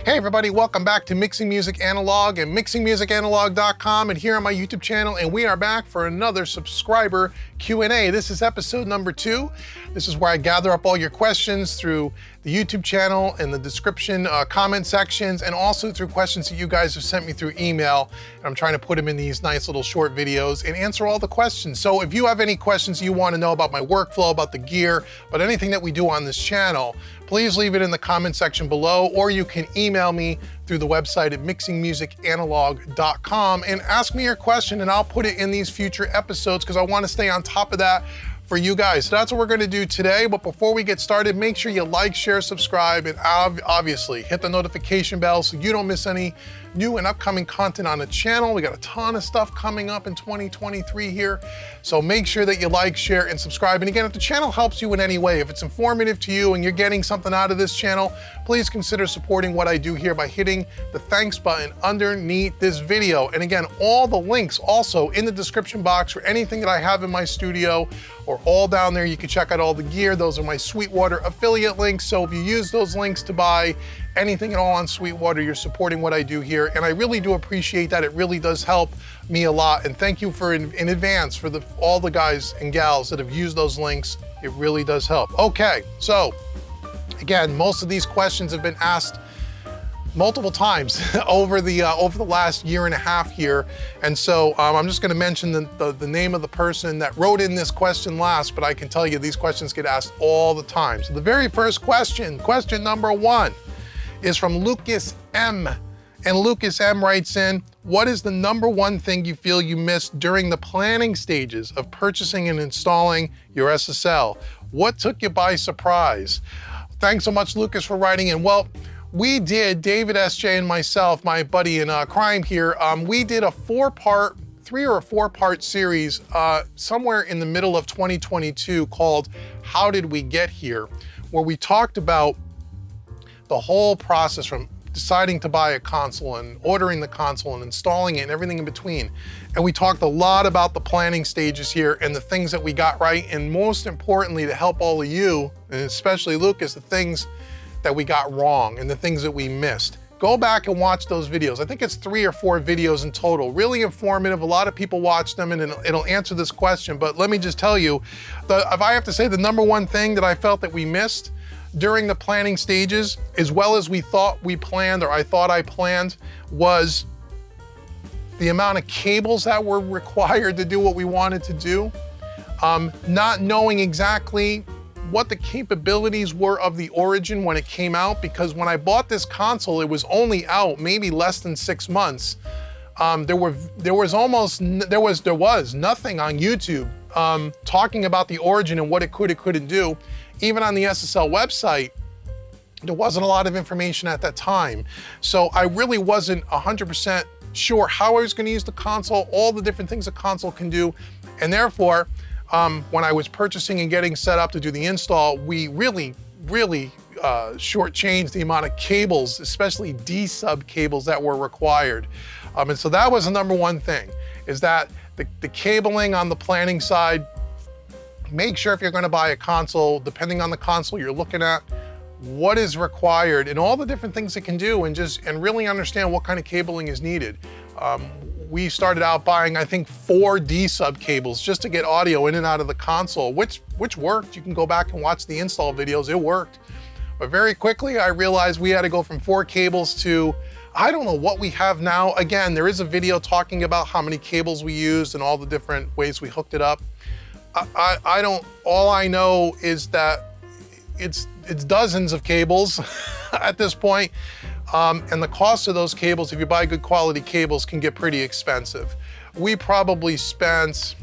Hey everybody, welcome back to Mixing Music Analog and mixingmusicanalog.com and here on my YouTube channel, and we are back for another subscriber Q&A. This is episode number 2. This is where I gather up all your questions through the YouTube channel and the description comment sections, and also through questions that you guys have sent me through email. And I'm trying to put them in these nice little short videos and answer all the questions. So if you have any questions you want to know about my workflow, about the gear, about anything that we do on this channel, please leave it in the comment section below, or you can email me through the website at mixingmusicanalog.com and ask me your question, and I'll put it in these future episodes because I want to stay on top of that for you guys. So that's what we're going to do today. But before we get started, make sure you like, share, subscribe, and obviously hit the notification bell so you don't miss any new and upcoming content on the channel. We got a ton of stuff coming up in 2023 here. So make sure that you like, share, and subscribe. And again, if the channel helps you in any way, if it's informative to you and you're getting something out of this channel, please consider supporting what I do here by hitting the thanks button underneath this video. And again, all the links also in the description box for anything that I have in my studio or all down there. You can check out all the gear. Those are my Sweetwater affiliate links. So if you use those links to buy anything at all on Sweetwater, you're supporting what I do here. And I really do appreciate that. It really does help me a lot. And thank you in advance for all the guys and gals that have used those links. It really does help. Okay, so again, most of these questions have been asked multiple times over the last year and a half here. And so I'm just gonna mention the name of the person that wrote in this question last, but I can tell you these questions get asked all the time. So the very first question number 1, is from Lucas M. And Lucas M writes in, what is the number one thing you feel you missed during the planning stages of purchasing and installing your SSL? What took you by surprise? Thanks so much, Lucas, for writing in. Well, we did, David S.J. and myself, my buddy in crime here, we did a 3 or 4 part series somewhere in the middle of 2022 called How Did We Get Here? Where we talked about the whole process from deciding to buy a console and ordering the console and installing it and everything in between. And we talked a lot about the planning stages here and the things that we got right, and most importantly, to help all of you, and especially Lucas, the things that we got wrong and the things that we missed. Go back and watch those videos. I think it's 3 or 4 videos in total. Really informative. A lot of people watch them, and it'll answer this question. But let me just tell you, if I have to say the number one thing that I felt that we missed during the planning stages, as well as we thought we planned, or I thought I planned, was the amount of cables that were required to do what we wanted to do. Not knowing exactly what the capabilities were of the Origin when it came out, because when I bought this console, it was only out maybe less than 6 months. There was nothing on YouTube talking about the Origin and what it could, it couldn't do. Even on the SSL website, there wasn't a lot of information at that time. So I really wasn't 100% sure how I was going to use the console, all the different things the console can do. And therefore, when I was purchasing and getting set up to do the install, we really shortchanged the amount of cables, especially D-sub cables that were required. And so that was the number one thing, is that the cabling on the planning side. Make sure if you're going to buy a console, depending on the console you're looking at, what is required and all the different things it can do, and really understand what kind of cabling is needed. We started out buying, I think, 4 D-sub cables just to get audio in and out of the console, which worked. You can go back and watch the install videos, it worked. But very quickly I realized we had to go from 4 cables to, I don't know what we have now. Again, there is a video talking about how many cables we used and all the different ways we hooked it up. All I know is that it's dozens of cables at this point. And the cost of those cables, if you buy good quality cables, can get pretty expensive. We probably spent,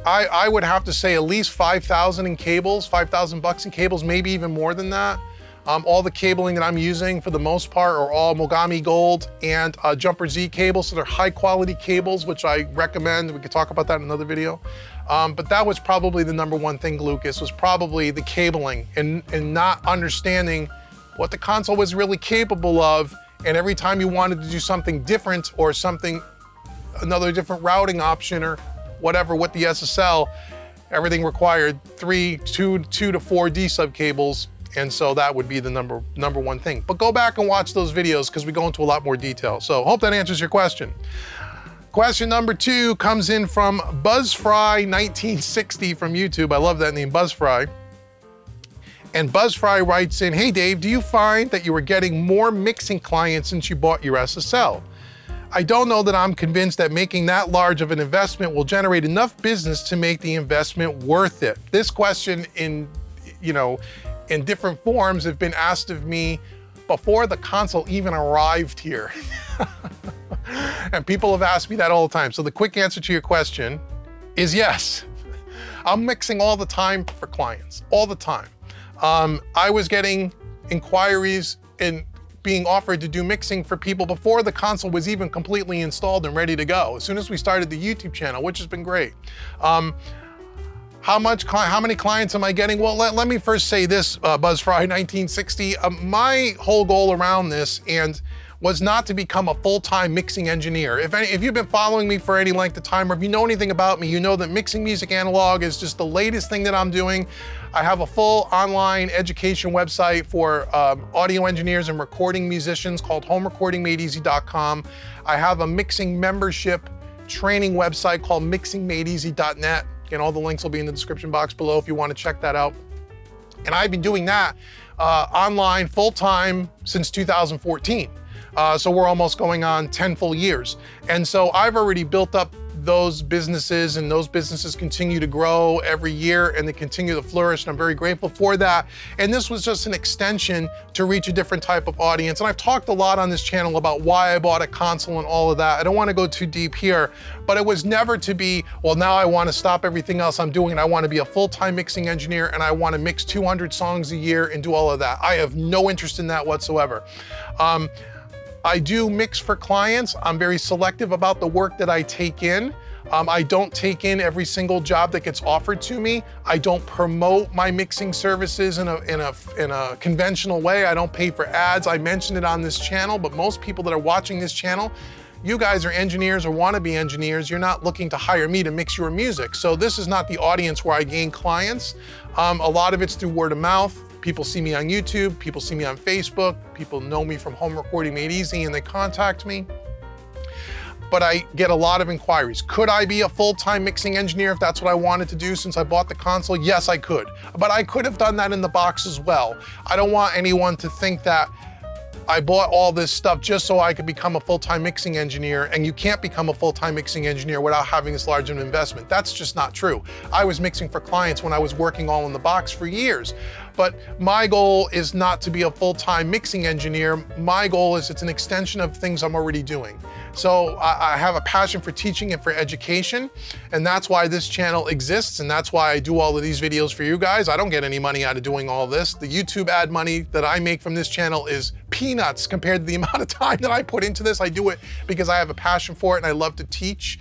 I would have to say, at least 5,000 in cables, 5,000 bucks in cables, maybe even more than that. All the cabling that I'm using for the most part are all Mogami Gold and Jumper Z cables, so they're high quality cables, which I recommend. We could talk about that in another video. But that was probably the number one thing, Lucas, was probably the cabling and not understanding what the console was really capable of. And every time you wanted to do something different or another different routing option or whatever with the SSL, everything required 2 to 4 D-sub cables. And so that would be the number one thing. But go back and watch those videos because we go into a lot more detail. So hope that answers your question. Question number 2 comes in from Buzzfry 1960 from YouTube. I love that name, Buzzfry. And Buzzfry writes in, hey Dave, do you find that you are getting more mixing clients since you bought your SSL? I don't know that I'm convinced that making that large of an investment will generate enough business to make the investment worth it. This question in different forms have been asked of me before the console even arrived here. And people have asked me that all the time. So the quick answer to your question is yes. I'm mixing all the time for clients, all the time. I was getting inquiries and being offered to do mixing for people before the console was even completely installed and ready to go. As soon as we started the YouTube channel, which has been great. How many clients am I getting? Well, let me first say this, Buzzfry 1960. My whole goal around this was not to become a full-time mixing engineer. If you've been following me for any length of time, or if you know anything about me, you know that mixing music analog is just the latest thing that I'm doing. I have a full online education website for audio engineers and recording musicians called homerecordingmadeeasy.com. I have a mixing membership training website called mixingmadeeasy.net. Again, all the links will be in the description box below if you want to check that out. And I've been doing that online full-time since 2014. So we're almost going on 10 full years. And so I've already built up those businesses, and those businesses continue to grow every year and they continue to flourish, and I'm very grateful for that. And this was just an extension to reach a different type of audience. And I've talked a lot on this channel about why I bought a console and all of that. I don't want to go too deep here, but it was never to be, well, now I want to stop everything else I'm doing and I want to be a full-time mixing engineer and I want to mix 200 songs a year and do all of that. I have no interest in that whatsoever. I do mix for clients. I'm very selective about the work that I take in. I don't take in every single job that gets offered to me. I don't promote my mixing services in a conventional way. I don't pay for ads. I mentioned it on this channel, but most people that are watching this channel, you guys are engineers or want to be engineers. You're not looking to hire me to mix your music. So this is not the audience where I gain clients. A lot of it's through word of mouth. People see me on YouTube, people see me on Facebook, people know me from Home Recording Made Easy and they contact me. But I get a lot of inquiries. Could I be a full-time mixing engineer if that's what I wanted to do since I bought the console? Yes, I could. But I could have done that in the box as well. I don't want anyone to think that I bought all this stuff just so I could become a full-time mixing engineer, and you can't become a full-time mixing engineer without having this large of an investment. That's just not true. I was mixing for clients when I was working all in the box for years. But my goal is not to be a full-time mixing engineer. My goal is it's an extension of things I'm already doing. So I have a passion for teaching and for education, and that's why this channel exists, and that's why I do all of these videos for you guys. I don't get any money out of doing all this. The YouTube ad money that I make from this channel is peanuts compared to the amount of time that I put into this. I do it because I have a passion for it and I love to teach.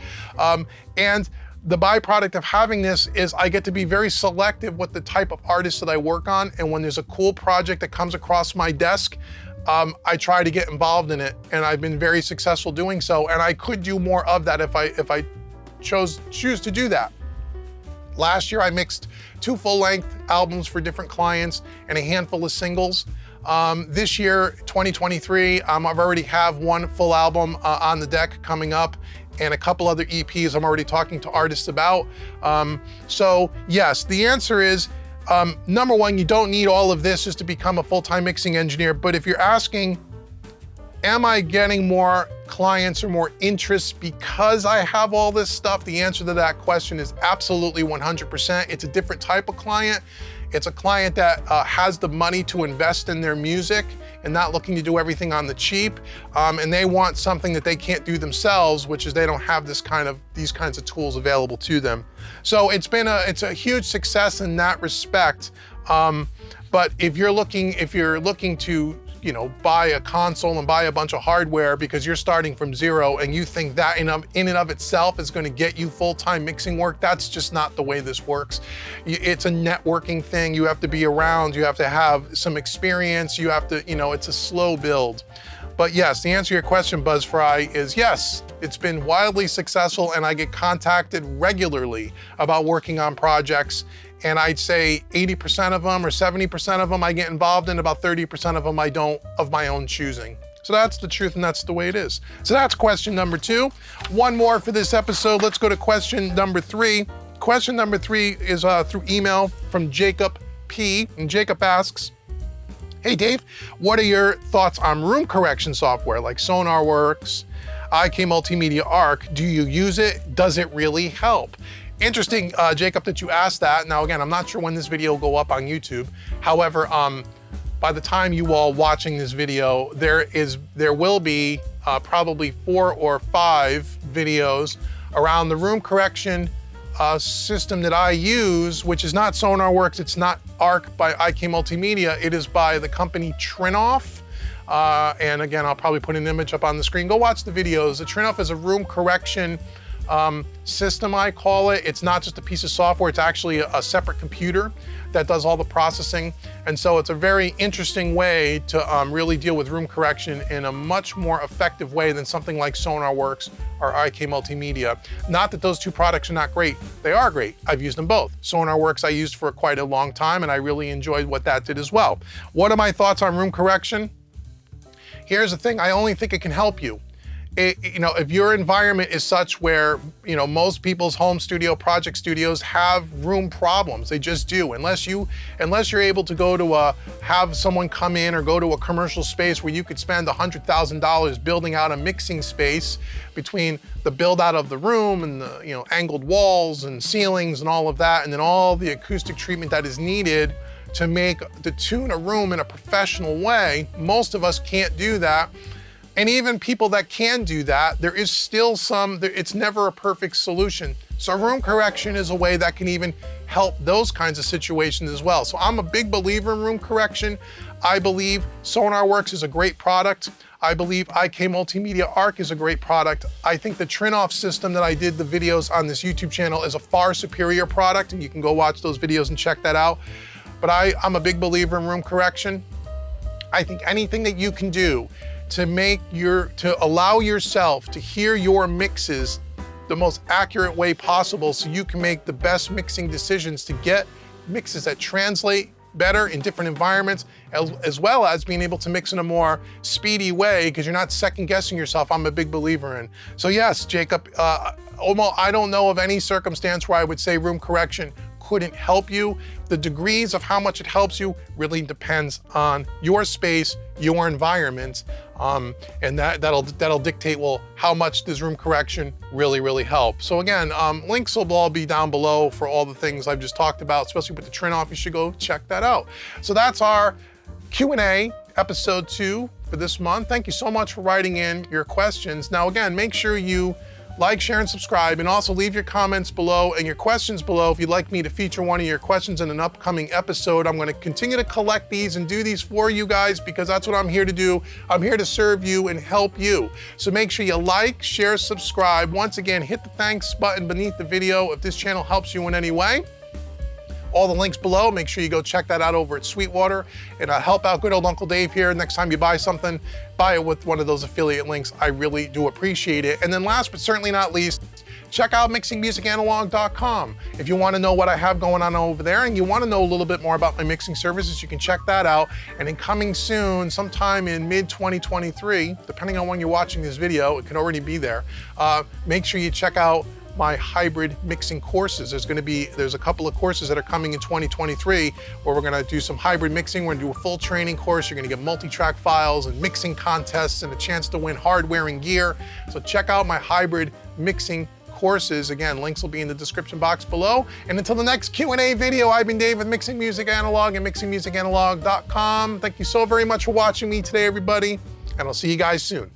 And the byproduct of having this is I get to be very selective with the type of artists that I work on, and when there's a cool project that comes across my desk, I try to get involved in it, and I've been very successful doing so, and I could do more of that if I choose to do that. Last year I mixed 2 full-length albums for different clients and a handful of singles. This year, 2023, I've already have 1 full album on the deck coming up, and a couple other EPs I'm already talking to artists about. So yes, the answer is, number 1, you don't need all of this just to become a full-time mixing engineer. But if you're asking, am I getting more clients or more interest because I have all this stuff? The answer to that question is absolutely 100%. It's a different type of client. It's a client that has the money to invest in their music and not looking to do everything on the cheap. And they want something that they can't do themselves, which is they don't have these kinds of tools available to them. So it's a huge success in that respect. But if you're looking to buy a console and buy a bunch of hardware because you're starting from zero and you think that in and of itself is going to get you full-time mixing work, that's just not the way this works. It's a networking thing. You have to be around, you have to have some experience, you have to, it's a slow build. But yes, the answer to your question, Buzzfry, is yes, It's been wildly successful, and I get contacted regularly about working on projects. And I'd say 80% of them or 70% of them I get involved in, about 30% of them I don't, of my own choosing. So that's the truth, and that's the way it is. So that's question number 2. One more for this episode. Let's go to question number 3. Question number 3 is through email from Jacob P. And Jacob asks, hey Dave, what are your thoughts on room correction software like SonarWorks, IK Multimedia Arc? Do you use it? Does it really help? Interesting, Jacob, that you asked that. Now again, I'm not sure when this video will go up on YouTube. However, by the time you all watching this video, there will be probably 4 or 5 videos around the room correction system that I use, which is not SonarWorks, it's not Arc by IK Multimedia, it is by the company Trinoff. And again, I'll probably put an image up on the screen. Go watch the videos. The Trinoff is a room correction system, I call it. It's not just a piece of software, it's actually a separate computer that does all the processing. And so it's a very interesting way to really deal with room correction in a much more effective way than something like SonarWorks or IK Multimedia. Not that those two products are not great, they are great. I've used them both. SonarWorks I used for quite a long time, and I really enjoyed what that did as well. What are my thoughts on room correction? Here's the thing, I only think it can help you. If your environment is such where, most people's home studio, project studios have room problems, they just do. Unless you're able to go to have someone come in or go to a commercial space where you could spend $100,000 building out a mixing space between the build out of the room and the, angled walls and ceilings and all of that, and then all the acoustic treatment that is needed to tune a room in a professional way. Most of us can't do that. And even people that can do that, there is still it's never a perfect solution. So room correction is a way that can even help those kinds of situations as well. So I'm a big believer in room correction. I believe SonarWorks is a great product. I believe IK Multimedia Arc is a great product. I think the Trinoff system that I did the videos on this YouTube channel is a far superior product, and you can go watch those videos and check that out. But I'm a big believer in room correction. I think anything that you can do to allow yourself to hear your mixes the most accurate way possible so you can make the best mixing decisions to get mixes that translate better in different environments, as well as being able to mix in a more speedy way because you're not second guessing yourself, I'm a big believer in. So yes, Jacob, almost I don't know of any circumstance where I would say room correction couldn't help you. The degrees of how much it helps you really depends on your space, your environment, and that'll dictate, well, how much does room correction really help. So again, links will all be down below for all the things I've just talked about, especially with the Trinoff. You should go check that out. So that's our Q&A episode 2 for this month. Thank you so much for writing in your questions. Now again, make sure you like, share, and subscribe, and also leave your comments below and your questions below if you'd like me to feature one of your questions in an upcoming episode. I'm going to continue to collect these and do these for you guys because that's what I'm here to do. I'm here to serve you and help you. So make sure you like, share, subscribe. Once again, hit the thanks button beneath the video if this channel helps you in any way. All the links below, make sure you go check that out over at Sweetwater, and help out good old Uncle Dave here. Next time you buy something, buy it with one of those affiliate links. I really do appreciate it. And then last but certainly not least, check out mixingmusicanalog.com. If you want to know what I have going on over there and you want to know a little bit more about my mixing services, you can check that out. And then coming soon, sometime in mid-2023, depending on when you're watching this video, it could already be there, make sure you check out my hybrid mixing courses. There's a couple of courses that are coming in 2023 where we're gonna do some hybrid mixing. We're gonna do a full training course. You're gonna get multi-track files and mixing contests and a chance to win hardware and gear. So check out my hybrid mixing courses. Again, links will be in the description box below. And until the next Q&A video, I've been Dave with Mixing Music Analog and mixingmusicanalog.com. Thank you so very much for watching me today, everybody, and I'll see you guys soon.